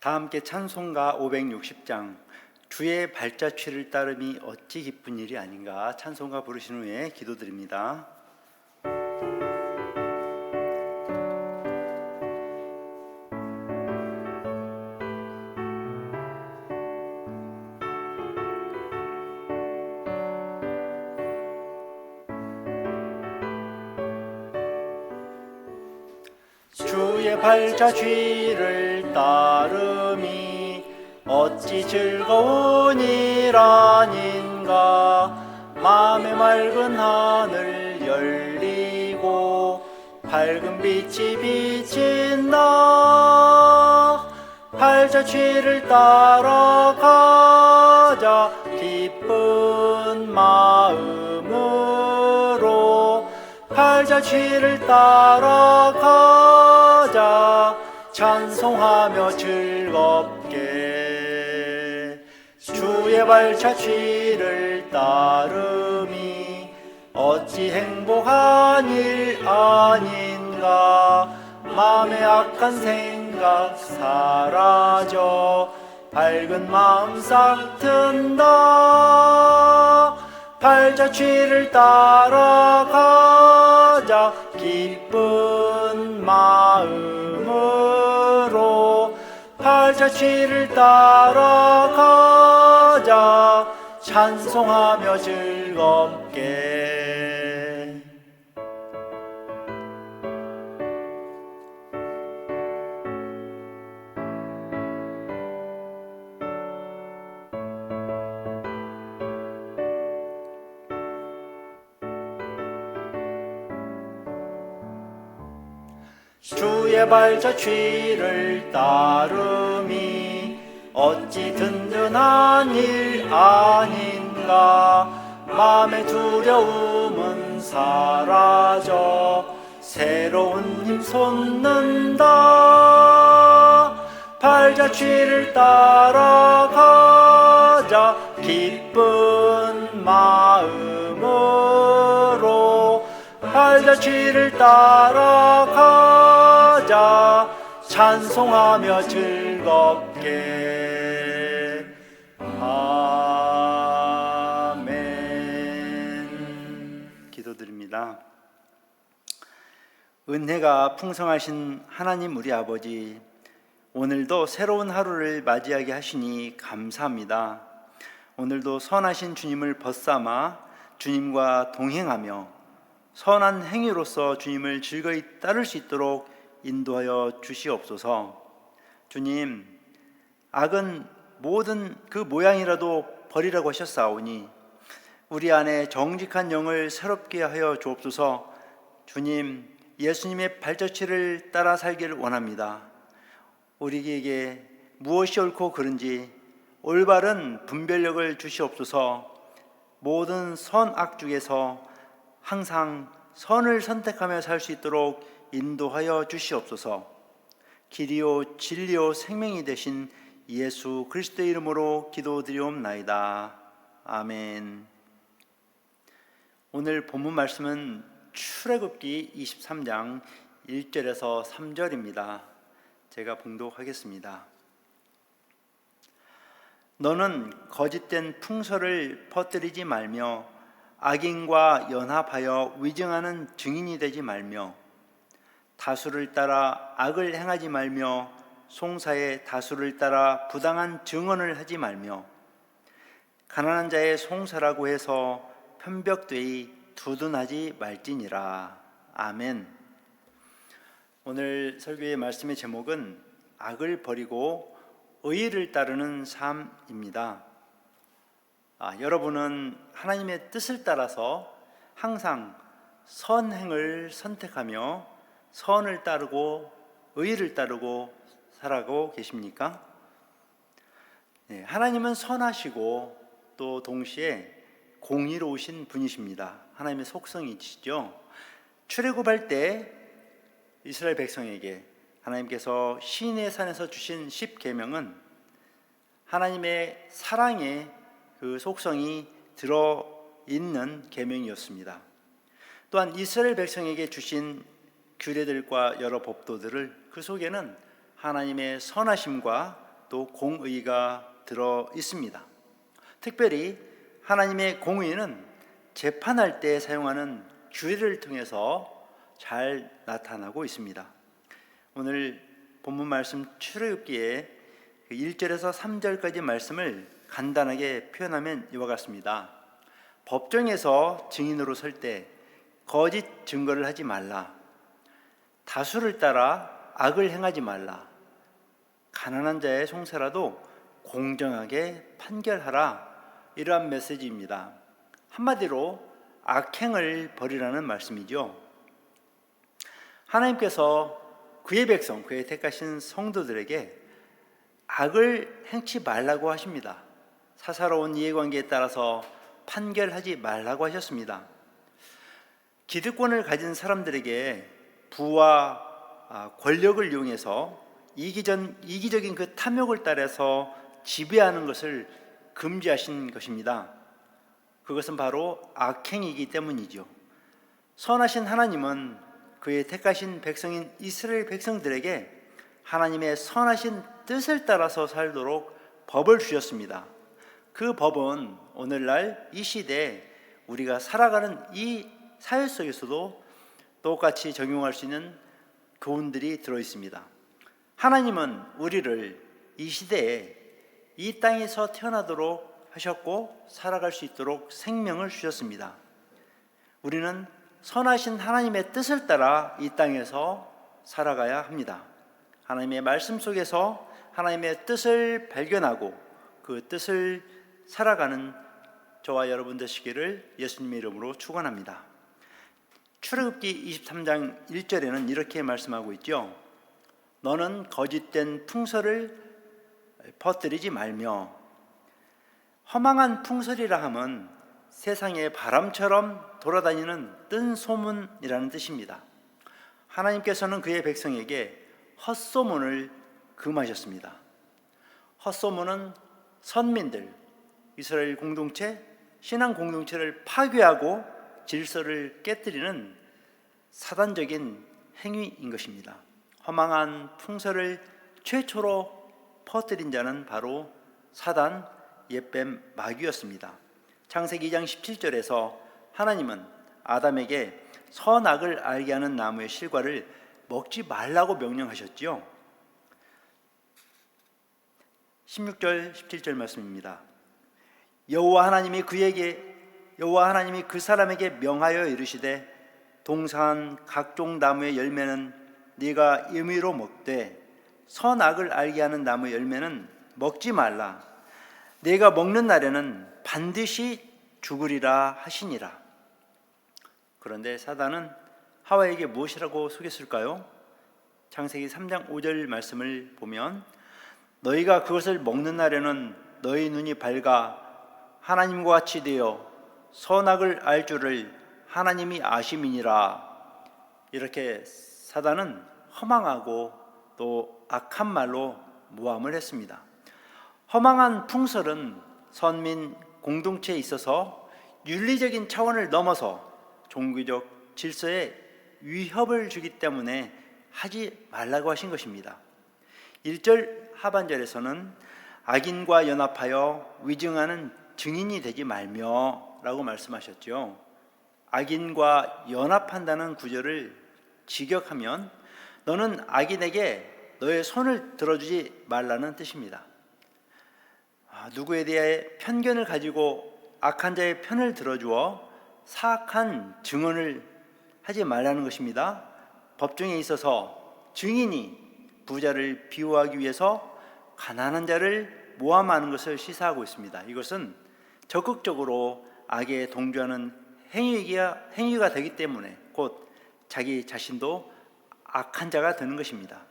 다 함께 찬송가 560장 주의 발자취를 따름이 어찌 기쁜 일이 아닌가 찬송가 부르신 후에 기도드립니다. 주의 발자취를 따름이 어찌 즐거운 일 아닌가. 맘의 맑은 하늘 열리고 밝은 빛이 비친다. 발자취를 따라가자 기쁜 마음으로. 발자취를 따라가자 찬송하며 즐겁게. 주의 발자취를 따름이 어찌 행복한 일 아닌가. 마음의 악한 생각 사라져 밝은 마음 싹 튼다. 발자취를 따라가자 기쁜 마음으로. 발자취를 따라가자 찬송하며 즐겁게. 주의 발자취를 따름이 어찌 든든한 일 아닌가. 마음의 두려움은 사라져 새로운 힘 솟는다. 발자취를 따라가자 기쁜 마음으로. 발자취를 따라가자 찬송하며 즐겁게. 아멘. 기도드립니다. 은혜가 풍성하신 하나님 우리 아버지, 오늘도 새로운 하루를 맞이하게 하시니 감사합니다. 오늘도 선하신 주님을 벗삼아 주님과 동행하며 선한 행위로서 주님을 즐거이 따를 수 있도록 인도하여 주시옵소서. 주님, 악은 모든 그 모양이라도 버리라고 하셨사오니 우리 안에 정직한 영을 새롭게 하여 주옵소서. 주님, 예수님의 발자취를 따라 살기를 원합니다. 우리에게 무엇이 옳고 그른지 올바른 분별력을 주시옵소서. 모든 선악 중에서 항상 선을 선택하며 살 수 있도록 인도하여 주시옵소서. 길이요 진리요 생명이 되신 예수 그리스도의 이름으로 기도드리옵나이다. 아멘. 오늘 본문 말씀은 출애굽기 23장 1절에서 3절입니다. 제가 봉독하겠습니다. 너는 거짓된 풍설을 퍼뜨리지 말며 악인과 연합하여 위증하는 증인이 되지 말며 다수를 따라 악을 행하지 말며 송사의 다수를 따라 부당한 증언을 하지 말며 가난한 자의 송사라고 해서 편벽되이 두둔하지 말지니라. 아멘. 오늘 설교의 말씀의 제목은 악을 버리고 의를 따르는 삶입니다. 여러분은 하나님의 뜻을 따라서 항상 선행을 선택하며 선을 따르고 의를 따르고 살아가고 계십니까? 네, 하나님은 선하시고 또 동시에 공의로우신 분이십니다. 하나님의 속성이시죠. 출애굽할 때 이스라엘 백성에게 하나님께서 시내 산에서 주신 10계명은 하나님의 사랑의 그 속성이 들어있는 계명이었습니다. 또한 이스라엘 백성에게 주신 규례들과 여러 법도들을 그 속에는 하나님의 선하심과 또 공의가 들어 있습니다. 특별히 하나님의 공의는 재판할 때 사용하는 규례를 통해서 잘 나타나고 있습니다. 오늘 본문 말씀 출애굽기의 1절에서 3절까지 말씀을 간단하게 표현하면 이와 같습니다. 법정에서 증인으로 설 때 거짓 증거를 하지 말라. 다수를 따라 악을 행하지 말라. 가난한 자의 송사라도 공정하게 판결하라. 이러한 메시지입니다. 한마디로 악행을 버리라는 말씀이죠. 하나님께서 그의 백성, 그의 택하신 성도들에게 악을 행치 말라고 하십니다. 사사로운 이해관계에 따라서 판결하지 말라고 하셨습니다. 기득권을 가진 사람들에게 부와 권력을 이용해서 이기적인 그 탐욕을 따라서 지배하는 것을 금지하신 것입니다. 그것은 바로 악행이기 때문이죠. 선하신 하나님은 그의 택하신 백성인 이스라엘 백성들에게 하나님의 선하신 뜻을 따라서 살도록 법을 주셨습니다. 그 법은 오늘날 이 시대에 우리가 살아가는 이 사회 속에서도 똑같이 적용할 수 있는 교훈들이 들어 있습니다. 하나님은 우리를 이 시대에 이 땅에서 태어나도록 하셨고 살아갈 수 있도록 생명을 주셨습니다. 우리는 선하신 하나님의 뜻을 따라 이 땅에서 살아가야 합니다. 하나님의 말씀 속에서 하나님의 뜻을 발견하고 그 뜻을 살아가는 저와 여러분 되시기를 예수님의 이름으로 축원합니다. 출애굽기 23장 1절에는 이렇게 말씀하고 있죠. 너는 거짓된 풍설을 퍼뜨리지 말며. 허망한 풍설이라 함은 세상의 바람처럼 돌아다니는 뜬 소문이라는 뜻입니다. 하나님께서는 그의 백성에게 헛소문을 금하셨습니다. 헛소문은 선민들, 이스라엘 공동체, 신앙 공동체를 파괴하고 질서를 깨뜨리는 사단적인 행위인 것입니다. 허망한 풍설을 최초로 퍼뜨린 자는 바로 사단 옛뱀 마귀였습니다. 창세기 2장 17절에서 하나님은 아담에게 선악을 알게 하는 나무의 실과를 먹지 말라고 명령하셨지요. 16절 17절 말씀입니다. 여호와 하나님이 그 사람에게 명하여 이르시되 동산 각종 나무의 열매는 네가 임의로 먹되 선악을 알게 하는 나무의 열매는 먹지 말라. 네가 먹는 날에는 반드시 죽으리라 하시니라. 그런데 사단은 하와에게 무엇이라고 속였을까요? 창세기 3장 5절 말씀을 보면 너희가 그것을 먹는 날에는 너희 눈이 밝아 하나님과 같이 되어 선악을 알 줄을 하나님이 아심이니라. 이렇게 사단은 허망하고 또 악한 말로 모함을 했습니다. 허망한 풍설은 선민 공동체에 있어서 윤리적인 차원을 넘어서 종교적 질서에 위협을 주기 때문에 하지 말라고 하신 것입니다. 1절 하반절에서는 악인과 연합하여 위증하는 증인이 되지 말며 라고 말씀하셨죠. 악인과 연합한다는 구절을 직역하면 너는 악인에게 너의 손을 들어주지 말라는 뜻입니다. 누구에 대해 편견을 가지고 악한 자의 편을 들어주어 사악한 증언을 하지 말라는 것입니다. 법정에 있어서 증인이 부자를 비호하기 위해서 가난한 자를 모함하는 것을 시사하고 있습니다. 이것은 적극적으로 악에 동조하는 행위가 되기 때문에 곧 자기 자신도 악한 자가 되는 것입니다.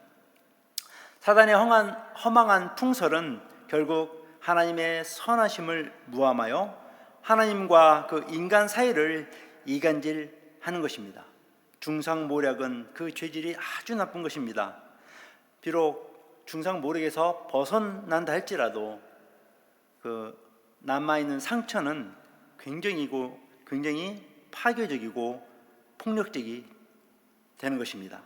사단의 허망한 풍설은 결국 하나님의 선하심을 무함하여 하나님과 그 인간 사이를 이간질하는 것입니다. 중상모략은 그 죄질이 아주 나쁜 것입니다. 비록 중상모략에서 벗어난다 할지라도 그 남아있는 상처는 굉장히 파괴적이고 폭력적이 되는 것입니다.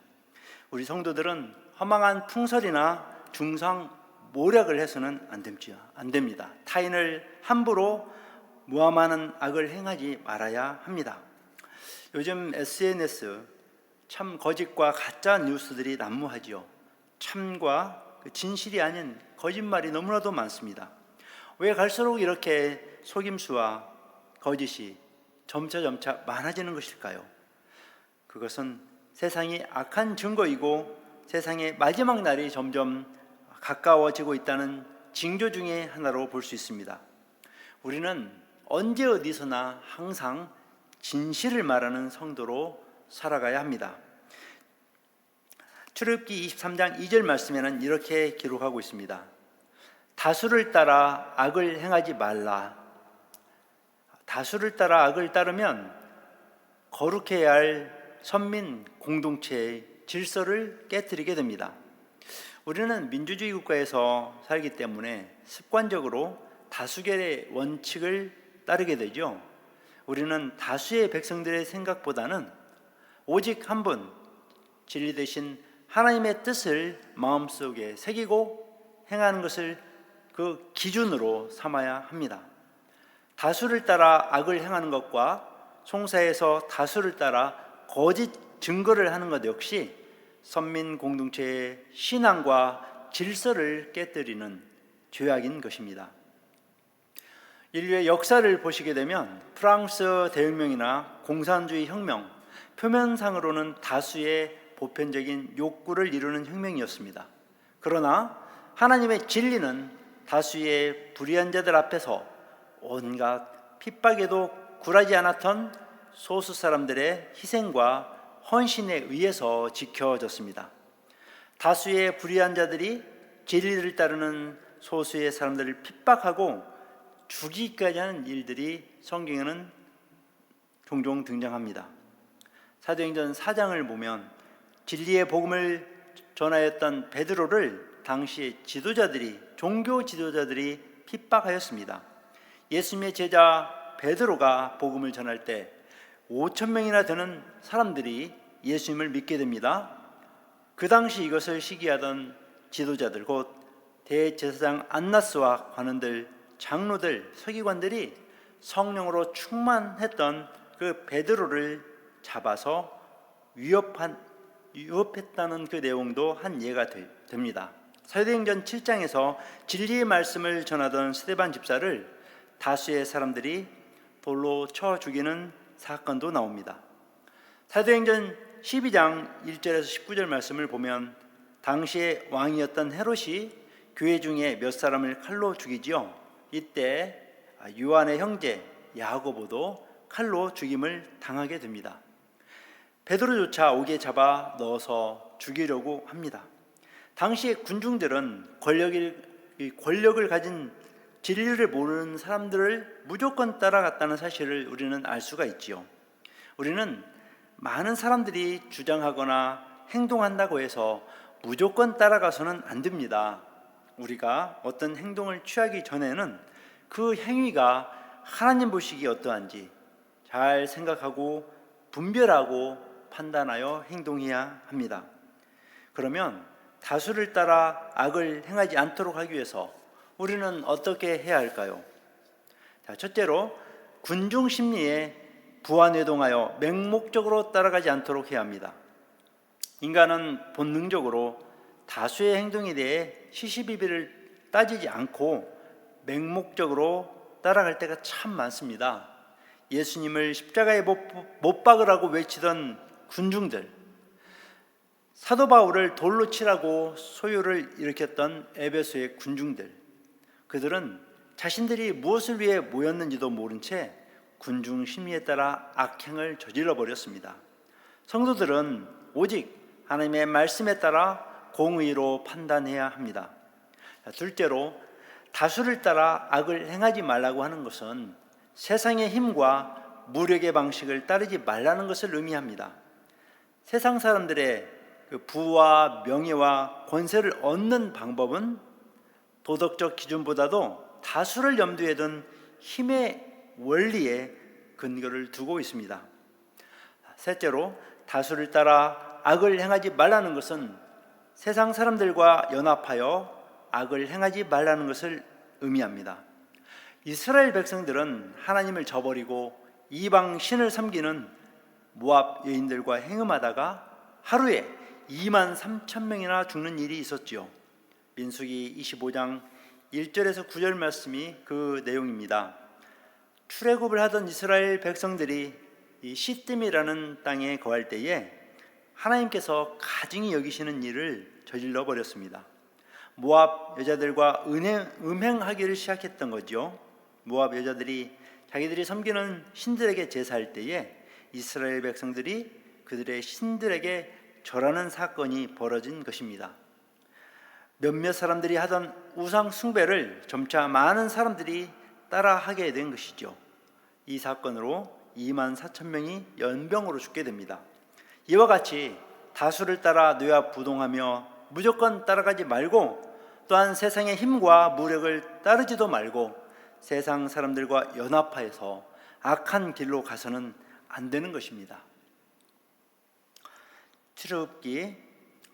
우리 성도들은 허망한 풍설이나 중상 모략을 해서는 안 됩니다. 타인을 함부로 모함하는 악을 행하지 말아야 합니다. 요즘 SNS 참 거짓과 가짜 뉴스들이 난무하지요. 참과 진실이 아닌 거짓말이 너무나도 많습니다. 왜 갈수록 이렇게 속임수와 거짓이 점차 많아지는 것일까요? 그것은 세상이 악한 증거이고 세상의 마지막 날이 점점 가까워지고 있다는 징조 중에 하나로 볼 수 있습니다. 우리는 언제 어디서나 항상 진실을 말하는 성도로 살아가야 합니다. 출애굽기 23장 2절 말씀에는 이렇게 기록하고 있습니다. 다수를 따라 악을 행하지 말라. 다수를 따라 악을 따르면 거룩해야 할 선민 공동체의 질서를 깨뜨리게 됩니다. 우리는 민주주의 국가에서 살기 때문에 습관적으로 다수결의 원칙을 따르게 되죠. 우리는 다수의 백성들의 생각보다는 오직 한 분, 진리 대신 하나님의 뜻을 마음속에 새기고 행하는 것을 그 기준으로 삼아야 합니다. 다수를 따라 악을 행하는 것과 송사에서 다수를 따라 거짓 증거를 하는 것 역시 선민 공동체의 신앙과 질서를 깨뜨리는 죄악인 것입니다. 인류의 역사를 보시게 되면 프랑스 대혁명이나 공산주의 혁명, 표면상으로는 다수의 보편적인 욕구를 이루는 혁명이었습니다. 그러나 하나님의 진리는 다수의 불의한 자들 앞에서 온갖 핍박에도 굴하지 않았던 소수 사람들의 희생과 헌신에 의해서 지켜졌습니다. 다수의 불의한 자들이 진리를 따르는 소수의 사람들을 핍박하고 죽이기까지 하는 일들이 성경에는 종종 등장합니다. 사도행전 4장을 보면 진리의 복음을 전하였던 베드로를 당시 종교 지도자들이 핍박하였습니다. 예수님의 제자 베드로가 복음을 전할 때 5천 명이나 되는 사람들이 예수님을 믿게 됩니다. 그 당시 이것을 시기하던 지도자들, 곧 대제사장 안나스와 관원들, 장로들, 서기관들이 성령으로 충만했던 그 베드로를 잡아서 위협했다는 그 내용도 한 예가 됩니다. 사도행전 7장에서 진리의 말씀을 전하던 스데반 집사를 다수의 사람들이 돌로 쳐 죽이는 사건도 나옵니다. 사도행전 12장 1절에서 19절 말씀을 보면 당시의 왕이었던 헤롯이 교회 중에 몇 사람을 칼로 죽이지요. 이때 요한의 형제 야고보도 칼로 죽임을 당하게 됩니다. 베드로조차 옥에 잡아 넣어서 죽이려고 합니다. 당시의 군중들은 권력을 가진 진리를 모르는 사람들을 무조건 따라갔다는 사실을 우리는 알 수가 있지요. 우리는 많은 사람들이 주장하거나 행동한다고 해서 무조건 따라가서는 안 됩니다. 우리가 어떤 행동을 취하기 전에는 그 행위가 하나님 보시기에 어떠한지 잘 생각하고 분별하고 판단하여 행동해야 합니다. 그러면 다수를 따라 악을 행하지 않도록 하기 위해서 우리는 어떻게 해야 할까요? 첫째로 군중 심리에 부안해동하여 맹목적으로 따라가지 않도록 해야 합니다. 인간은 본능적으로 다수의 행동에 대해 시시비비를 따지지 않고 맹목적으로 따라갈 때가 참 많습니다. 예수님을 십자가에 못 박으라고 외치던 군중들, 사도 바울을 돌로 치라고 소요를 일으켰던 에베소의 군중들, 그들은 자신들이 무엇을 위해 모였는지도 모른 채 군중 심리에 따라 악행을 저질러 버렸습니다. 성도들은 오직 하나님의 말씀에 따라 공의로 판단해야 합니다. 둘째로 다수를 따라 악을 행하지 말라고 하는 것은 세상의 힘과 무력의 방식을 따르지 말라는 것을 의미합니다. 세상 사람들의 그 부와 명예와 권세를 얻는 방법은 도덕적 기준보다도 다수를 염두에 둔 힘의 원리에 근거를 두고 있습니다. 셋째로 다수를 따라 악을 행하지 말라는 것은 세상 사람들과 연합하여 악을 행하지 말라는 것을 의미합니다. 이스라엘 백성들은 하나님을 저버리고 이방 신을 섬기는 모압 여인들과 행음하다가 하루에 2만 3천 명이나 죽는 일이 있었지요. 민수기 25장 1절에서 9절 말씀이 그 내용입니다. 출애굽을 하던 이스라엘 백성들이 이 시딤이라는 땅에 거할 때에 하나님께서 가증히 여기시는 일을 저질러 버렸습니다. 모압 여자들과 음행하기를 시작했던 거죠. 모압 여자들이 자기들이 섬기는 신들에게 제사할 때에 이스라엘 백성들이 그들의 신들에게 절하는 사건이 벌어진 것입니다. 몇몇 사람들이 하던 우상 숭배를 점차 많은 사람들이 따라하게 된 것이죠. 이 사건으로 2만 4천 명이 연병으로 죽게 됩니다. 이와 같이 다수를 따라 뇌압부동하며 무조건 따라가지 말고 또한 세상의 힘과 무력을 따르지도 말고 세상 사람들과 연합하여서 악한 길로 가서는 안 되는 것입니다. 출애굽기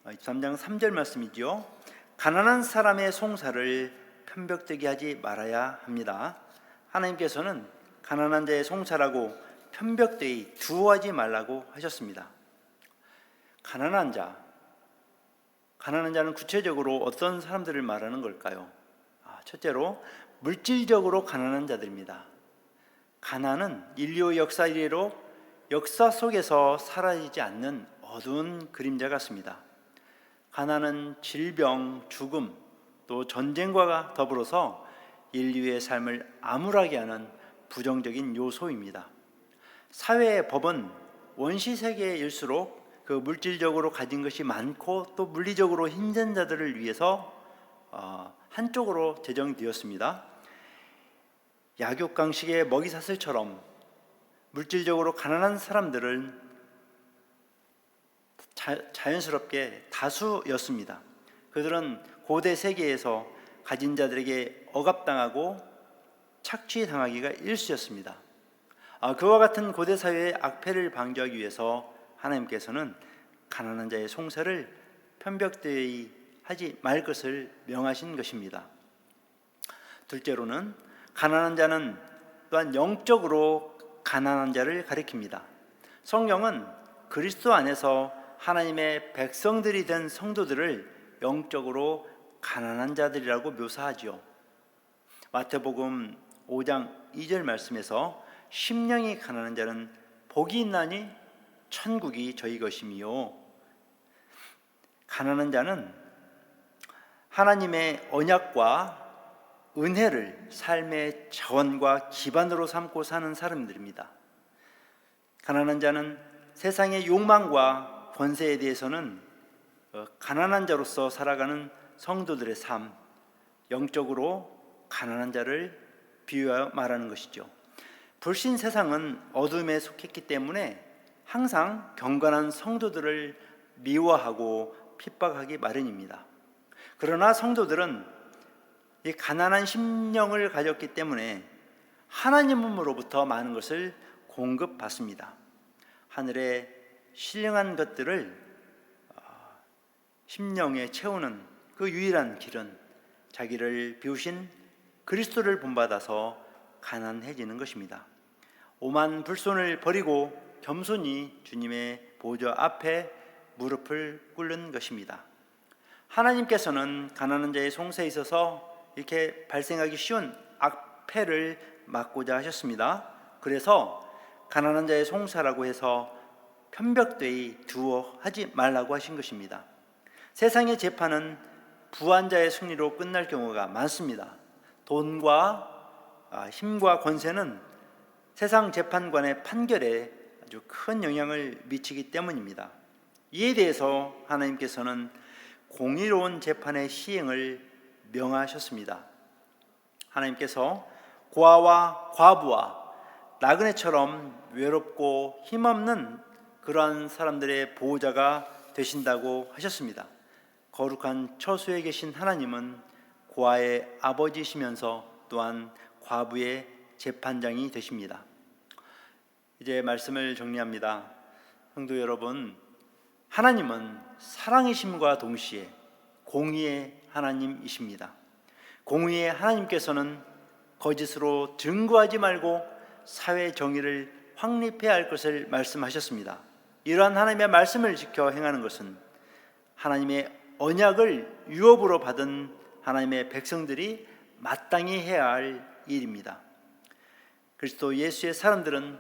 23장 3절 말씀이죠. 가난한 사람의 송사를 편벽되게 하지 말아야 합니다. 하나님께서는 가난한 자의 송사라고 편벽되이 두어하지 말라고 하셨습니다. 가난한 자는 구체적으로 어떤 사람들을 말하는 걸까요? 첫째로 물질적으로 가난한 자들입니다. 가난은 인류 역사 이래로 역사 속에서 사라지지 않는 어두운 그림자 같습니다. 가난은 질병, 죽음, 또 전쟁과 더불어서 인류의 삶을 암울하게 하는 부정적인 요소입니다. 사회의 법은 원시세계일수록 그 물질적으로 가진 것이 많고 또 물리적으로 힘든 자들을 위해서 한쪽으로 제정되었습니다. 약육강식의 먹이사슬처럼 물질적으로 가난한 사람들은 자연스럽게 다수였습니다. 그들은 고대 세계에서 가진 자들에게 억압당하고 착취당하기가 일쑤였습니다. 그와 같은 고대 사회의 악패를 방지하기 위해서 하나님께서는 가난한 자의 송사를 편벽되이 하지 말 것을 명하신 것입니다. 둘째로는 가난한 자는 또한 영적으로 가난한 자를 가리킵니다. 성경은 그리스도 안에서 하나님의 백성들이 된 성도들을 영적으로 가난한 자들이라고 묘사하지요. 마태복음 5장 2절 말씀에서 심령이 가난한 자는 복이 있나니 천국이 저희 것이미요. 가난한 자는 하나님의 언약과 은혜를 삶의 자원과 기반으로 삼고 사는 사람들입니다. 가난한 자는 세상의 욕망과 권세에 대해서는 가난한 자로서 살아가는 성도들의 삶, 영적으로 가난한 자를 비유하여 말하는 것이죠. 불신 세상은 어둠에 속했기 때문에 항상 경건한 성도들을 미워하고 핍박하기 마련입니다. 그러나 성도들은 이 가난한 심령을 가졌기 때문에 하나님으로부터 많은 것을 공급받습니다. 하늘의 신령한 것들을 심령에 채우는 그 유일한 길은 자기를 비우신 그리스도를 본받아서 가난해지는 것입니다. 오만 불손을 버리고 겸손히 주님의 보좌 앞에 무릎을 꿇는 것입니다. 하나님께서는 가난한 자의 송사에 있어서 이렇게 발생하기 쉬운 악패를 막고자 하셨습니다. 그래서 가난한 자의 송사라고 해서 편벽되이 두어 하지 말라고 하신 것입니다. 세상의 재판은 부한 자의 승리로 끝날 경우가 많습니다. 돈과 힘과 권세는 세상 재판관의 판결에 아주 큰 영향을 미치기 때문입니다. 이에 대해서 하나님께서는 공의로운 재판의 시행을 명하셨습니다. 하나님께서 고아와 과부와 나그네처럼 외롭고 힘없는 그러한 사람들의 보호자가 되신다고 하셨습니다. 거룩한 처소에 계신 하나님은 고아의 아버지시면서 또한 과부의 재판장이 되십니다. 이제 말씀을 정리합니다. 성도 여러분, 하나님은 사랑이심과 동시에 공의의 하나님이십니다. 공의의 하나님께서는 거짓으로 증거하지 말고 사회 정의를 확립해야 할 것을 말씀하셨습니다. 이러한 하나님의 말씀을 지켜 행하는 것은 하나님의 언약을 유업으로 받은 하나님의 백성들이 마땅히 해야 할 일입니다. 그리스도 예수의 사람들은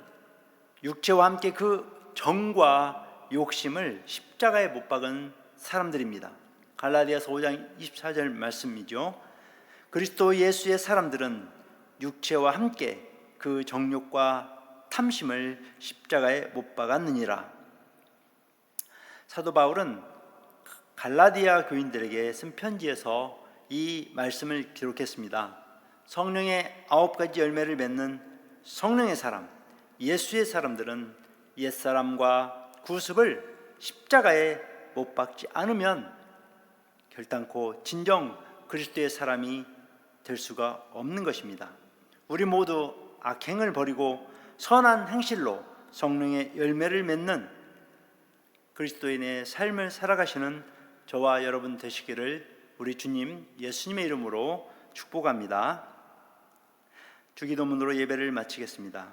육체와 함께 그 정과 욕심을 십자가에 못 박은 사람들입니다. 갈라디아서 5장 24절 말씀이죠. 그리스도 예수의 사람들은 육체와 함께 그 정욕과 탐심을 십자가에 못 박았느니라. 사도 바울은 갈라디아 교인들에게 쓴 편지에서 이 말씀을 기록했습니다. 성령의 9가지 열매를 맺는 성령의 사람, 예수의 사람들은 옛사람과 구습을 십자가에 못 박지 않으면 결단코 진정 그리스도의 사람이 될 수가 없는 것입니다. 우리 모두 악행을 버리고 선한 행실로 성령의 열매를 맺는 그리스도인의 삶을 살아가시는 저와 여러분 되시기를 우리 주님 예수님의 이름으로 축복합니다. 주기도문으로 예배를 마치겠습니다.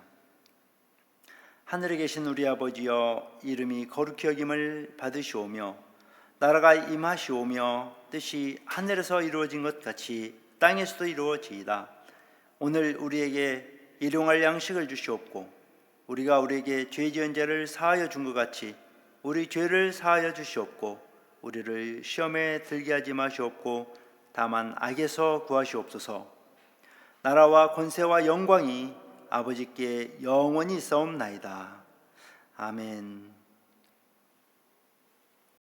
하늘에 계신 우리 아버지여, 이름이 거룩히 여김을 받으시오며 나라가 임하시오며 뜻이 하늘에서 이루어진 것 같이 땅에서도 이루어지이다. 오늘 우리에게 일용할 양식을 주시옵고 우리가 우리에게 죄 지은 자를 사하여 준 것 같이 우리 죄를 사하여 주시옵고 우리를 시험에 들게 하지 마시옵고 다만 악에서 구하시옵소서. 나라와 권세와 영광이 아버지께 영원히 있사옵나이다. 아멘.